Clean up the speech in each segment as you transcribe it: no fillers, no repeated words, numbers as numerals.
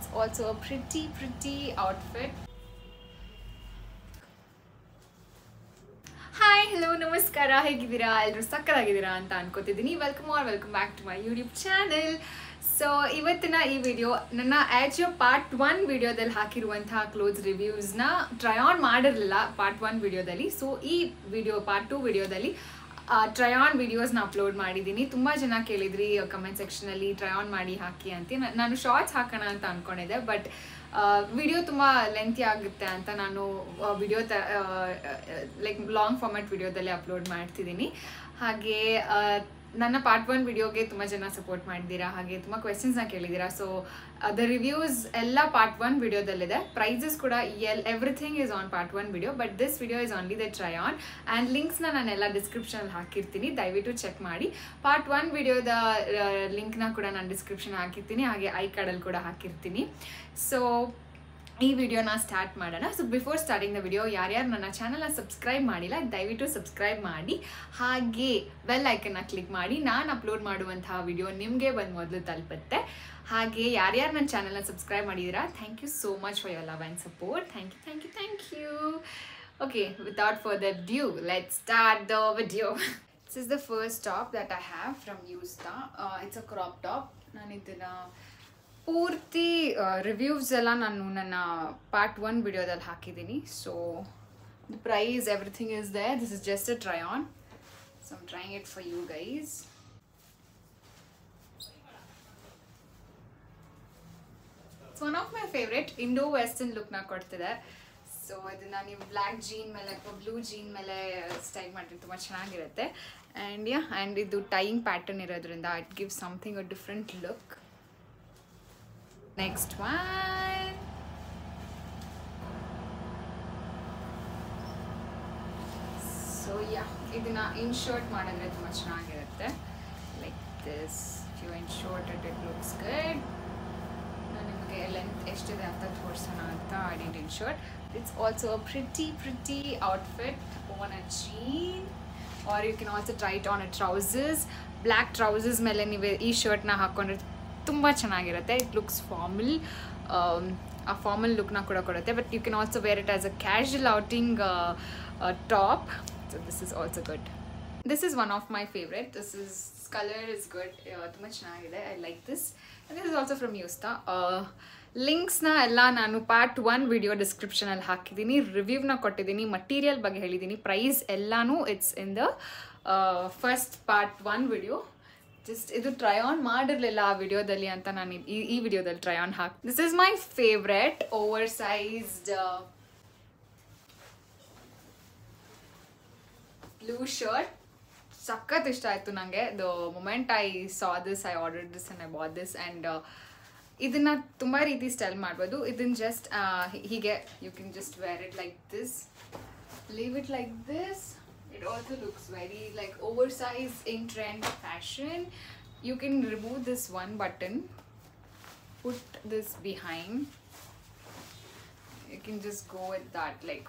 It's also a pretty outfit. Hi hello ನಮಸ್ಕಾರ, ಹೇಗಿದ್ದೀರಾ? ಎಲ್ಲರೂ ಸಕ್ಕತ್ತಾಗಿದ್ದೀರಾ ಅಂತ ಅನ್ಕೋತಿದ್ದೀನಿ. Welcome back to my YouTube channel. So ಇವತ್ತಿನ ಈ ವಿಡಿಯೋ ನನ್ನ ಆ್ಯಚ್ ಪಾರ್ಟ್ 1 ವಿಡಿಯೋದಲ್ಲಿ ಹಾಕಿರುವಂತಹ ಕ್ಲೋತ್ಸ್ ರಿವ್ಯೂಸ್ನ ಟ್ರೈ ಆನ್ ಮಾಡಿರಲಿಲ್ಲ ಪಾರ್ಟ್ 1 ವಿಡಿಯೋದಲ್ಲಿ. ಸೊ ಈ ವಿಡಿಯೋ ಪಾರ್ಟ್ 2 ವಿಡಿಯೋದಲ್ಲಿ ಟ್ರೈ ಆನ್ ವಿಡಿಯೋಸ್ನ ಅಪ್ಲೋಡ್ ಮಾಡಿದ್ದೀನಿ. ತುಂಬ ಜನ ಕೇಳಿದ್ರಿ ಕಮೆಂಟ್ ಸೆಕ್ಷನಲ್ಲಿ ಟ್ರೈ ಆನ್ ಮಾಡಿ ಹಾಕಿ ಅಂತ. ನಾನು ಶಾರ್ಟ್ಸ್ ಹಾಕೋಣ ಅಂತ ಅಂದ್ಕೊಂಡಿದ್ದೆ, ಬಟ್ ವಿಡಿಯೋ ತುಂಬ ಲೆಂತಿ ಆಗುತ್ತೆ ಅಂತ ನಾನು ವಿಡಿಯೋ ಲೈಕ್ ಲಾಂಗ್ ಫಾರ್ಮ್ಯಾಟ್ ವಿಡಿಯೋದಲ್ಲೇ ಅಪ್ಲೋಡ್ ಮಾಡ್ತಿದ್ದೀನಿ. ಹಾಗೆ ನನ್ನ ಪಾರ್ಟ್ 1 ವಿಡಿಯೋಗೆ ತುಂಬ ಜನ ಸಪೋರ್ಟ್ ಮಾಡಿದ್ದೀರಾ, ಹಾಗೆ ತುಂಬ ಕ್ವೆಶನ್ಸ್ನ ಕೇಳಿದ್ದೀರಾ. ಸೊ ದ ರಿವ್ಯೂಸ್ ಎಲ್ಲ ಪಾರ್ಟ್ 1 ವಿಡಿಯೋದಲ್ಲಿದೆ. ಪ್ರೈಸಸ್ ಕೂಡ everything is on part 1 video, but this video is only the try on. And ಲಿಂಕ್ಸ್ನ ನಾನೆಲ್ಲ ಡಿಸ್ಕ್ರಿಪ್ಷನಲ್ಲಿ ಹಾಕಿರ್ತೀನಿ, ದಯವಿಟ್ಟು ಚೆಕ್ ಮಾಡಿ. ಪಾರ್ಟ್ 1 ವಿಡಿಯೋದ ಲಿಂಕ್ನ ಕೂಡ ನಾನು ಡಿಸ್ಕ್ರಿಪ್ಷನ್ ಹಾಕಿರ್ತೀನಿ, ಹಾಗೆ ಐ ಕಾರ್ಡಲ್ಲಿ ಕೂಡ ಹಾಕಿರ್ತೀನಿ. ಸೊ ಈ ವಿಡಿಯೋನ ಸ್ಟಾರ್ಟ್ ಮಾಡೋಣ. So before starting the video, ಯಾರ್ಯಾರು ನನ್ನ ಚಾನಲ್ನ ಸಬ್ಸ್ಕ್ರೈಬ್ ಮಾಡಿಲ್ಲ ದಯವಿಟ್ಟು ಸಬ್ಸ್ಕ್ರೈಬ್ ಮಾಡಿ, ಹಾಗೆ ಬೆಲ್ ಐಕನ್ನ ಕ್ಲಿಕ್ ಮಾಡಿ. ನಾನು ಅಪ್ಲೋಡ್ ಮಾಡುವಂತಹ ವಿಡಿಯೋ ನಿಮಗೆ ಮೊದಲು ತಲುಪುತ್ತೆ. ಹಾಗೆ ಯಾರ್ಯಾರು ನನ್ನ ಚಾನಲ್ನ ಸಬ್ಸ್ಕ್ರೈಬ್ ಮಾಡಿದ್ದೀರಾ, thank you so much for your love and support. Thank you. Okay, without further due, let's start the video. This is the first top that I have from Yousta. It's a crop top. ನಾನು ಇದನ್ನು ಪೂರ್ತಿ reviews ಎಲ್ಲ ನಾನು ನನ್ನ part 1 ವಿಡಿಯೋದಲ್ಲಿ ಹಾಕಿದ್ದೀನಿ. So the price everything is there. This is just a try on. So I'm trying it for you guys. It's one of my favourite. Indo western ಲುಕ್ನ ಕೊಡ್ತಿದೆ. ಸೊ ಇದನ್ನು ನೀವು ಬ್ಲ್ಯಾಕ್ ಜೀನ್ ಮೇಲೆ ಅಥವಾ ಬ್ಲೂ ಜೀನ್ ಮೇಲೆ style ಮಾಡಿದ್ರೆ ತುಂಬ ಚೆನ್ನಾಗಿರುತ್ತೆ. ಆ್ಯಂಡ್ ಇದು ಟೈಯಿಂಗ್ ಪ್ಯಾಟರ್ನ್ ಇರೋದ್ರಿಂದ it gives something a different look. Next one. So yeah, ಇದನ್ನ ಇನ್ಶರ್ಟ್ ಮಾಡಿದ್ರೆ ತುಂಬ ಚೆನ್ನಾಗಿರುತ್ತೆ. Like this. If you inshirt it looks good. ನಾನು ನಿಮಗೆ ಲೆಂತ್ ಎಷ್ಟಿದೆ ಅಂತ ತೋರಿಸೋಣ ಅಂತ I did inshirt. It's also a pretty outfit on a jean, or you can also try it on a trousers. Black trousers ಮೇಲೆ ನೀವು ಈ ಶರ್ಟ್ನ ಹಾಕೊಂಡ್ರೆ ತುಂಬ ಚೆನ್ನಾಗಿರುತ್ತೆ. It looks formal. ಆ ಫಾರ್ಮಲ್ ಲುಕ್ನ ಕೂಡ ಕೊಡುತ್ತೆ, but you can also wear it as a casual outing top. So this is also good. This is one of my favourite. Colour is good. ತುಂಬ ಚೆನ್ನಾಗಿದೆ. I like this. This is also from Yousta. ಲಿಂಕ್ಸ್ನ ಎಲ್ಲ ನಾನು part 1 video ಡಿಸ್ಕ್ರಿಪ್ಷನಲ್ಲಿ ಹಾಕಿದ್ದೀನಿ, ರಿವ್ಯೂವ್ನ ಕೊಟ್ಟಿದ್ದೀನಿ, material ಬಗ್ಗೆ ಹೇಳಿದ್ದೀನಿ, ಪ್ರೈಸ್ ಎಲ್ಲನೂ it's in the first part 1 video. Just ಇದು ಟ್ರೈ ಆನ್ ಮಾಡಿರಲಿಲ್ಲ ಆ ವಿಡಿಯೋದಲ್ಲಿ ಅಂತ ನಾನು ಈ ವಿಡಿಯೋದಲ್ಲಿ ಟ್ರೈ ಆನ್ ಹಾಕಿ. This is my favourite oversized blue shirt. ಸಖತ್ ಇಷ್ಟ ಆಯಿತು ನನಗೆ. The moment I saw this, I ordered this and I bought this. And ಇದನ್ನು ತುಂಬ ರೀತಿ ಸ್ಟೈಲ್ ಮಾಡ್ಬೋದು. ಇದನ್ನು ಜಸ್ಟ್ ಹೀಗೆ you can just wear it like this, leave it like this. It also looks very like oversized in trend fashion. You can remove this one button, put this behind. You can just go with that like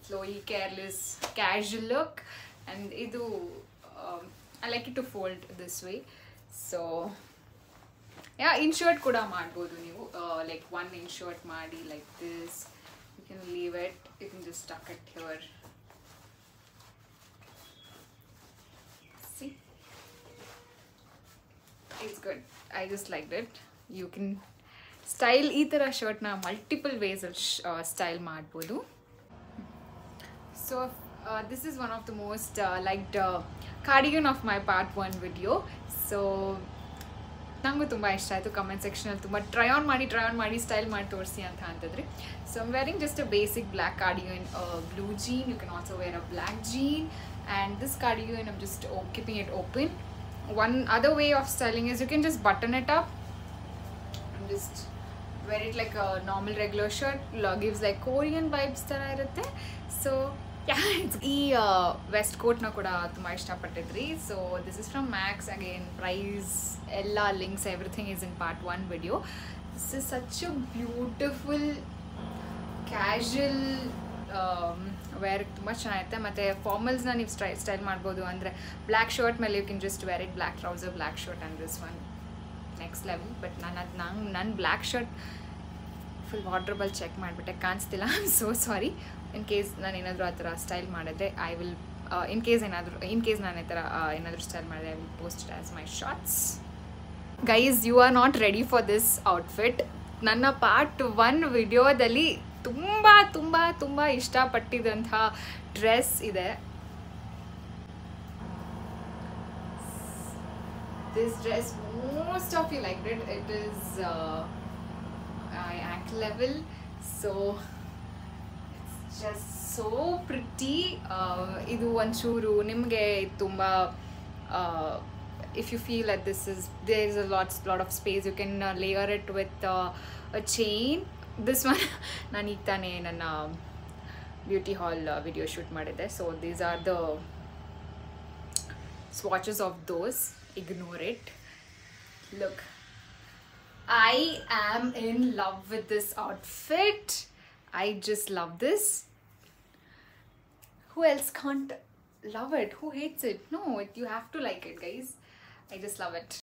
flowy, careless, casual look. And idu I like it to fold this way. So yeah, insert kuda madbodu neevu. Like one insert ಮಾಡಿ like this. You can leave it. You can just tuck it here. See, it's good. I just liked it. You can style ee tara shirt na multiple ways style ಮಾಡಬಹುದು. So this is one of the most liked cardigan of my part 1 video. So ನಂಗೂ ತುಂಬ ಇಷ್ಟ ಆಯಿತು. Comment ಸೆಕ್ಷನಲ್ಲಿ ತುಂಬ try on ಮಾಡಿ style ಮಾಡಿ ತೋರಿಸಿ ಅಂತ ಅಂತಿದ್ರಿ. So I'm wearing just a basic black cardigan, blue jean. You can also wear a black jean. And this cardigan, I'm just keeping it open. One other way of styling is you can just button it up and just wear it like a normal regular shirt. Gives like Korean vibes tara irutte. So yeah, ಈ ವೆಸ್ಟ್ ಕೋಟ್ನ ಕೂಡ ತುಂಬ ಇಷ್ಟಪಟ್ಟಿದ್ರಿ. So this is from Max. Again price ಎಲ್ಲ links everything is in part 1 video. This is such a beautiful casual wear. ತುಂಬ ಚೆನ್ನಾಗಿರುತ್ತೆ. ಮತ್ತು ಫಾರ್ಮಲ್ಸ್ನ ನೀವು ಸ್ಟೈಲ್ ಮಾಡ್ಬೋದು. ಅಂದರೆ ಬ್ಲ್ಯಾಕ್ ಶರ್ಟ್ ಮೇಲೆ you can just wear it, black trouser, black shirt and this one next level. But ನನ್ನ black shirt full ವಾರ್ಡ್ರೋಬಲ್ಲಿ ಚೆಕ್ ಮಾಡಿಬಿಟ್ಟೆ, ಕಾಣಿಸ್ತಿಲ್ಲ. I am so sorry. In case ನಾನು ಏನಾದರೂ ಆ ಥರ ಸ್ಟೈಲ್ ಮಾಡಿದ್ರೆ ಐ ವಿಲ್ ಇನ್ ಕೇಸ್ ನಾನು ಈ ಥರ ಏನಾದರೂ ಸ್ಟೈಲ್ ಮಾಡಿದ್ರೆ I will post it as my shorts. Guys, you are not ready for this outfit. ನನ್ನ ಪಾರ್ಟ್ 1 ವಿಡಿಯೋದಲ್ಲಿ ತುಂಬ ತುಂಬ ತುಂಬ ಇಷ್ಟಪಟ್ಟಿದ್ದಂಥ ಡ್ರೆಸ್ ಇದೆ. This dress, most of you liked it. It is ankle level, so it's just so pretty. Idu onchuru nimge tumba if you feel that there is a lot of space, you can layer it with a chain. This one ನಾನು ಈಗ ತಾನೇ ನನ್ನ beauty ಹಾಲ್ video shoot ಮಾಡಿದ್ದೆ, so these are the swatches of those. Ignore it. Look, I am in love with this outfit. I just love this. Who else can't love it? Who hates it? No, you have to like it, guys. I just love it.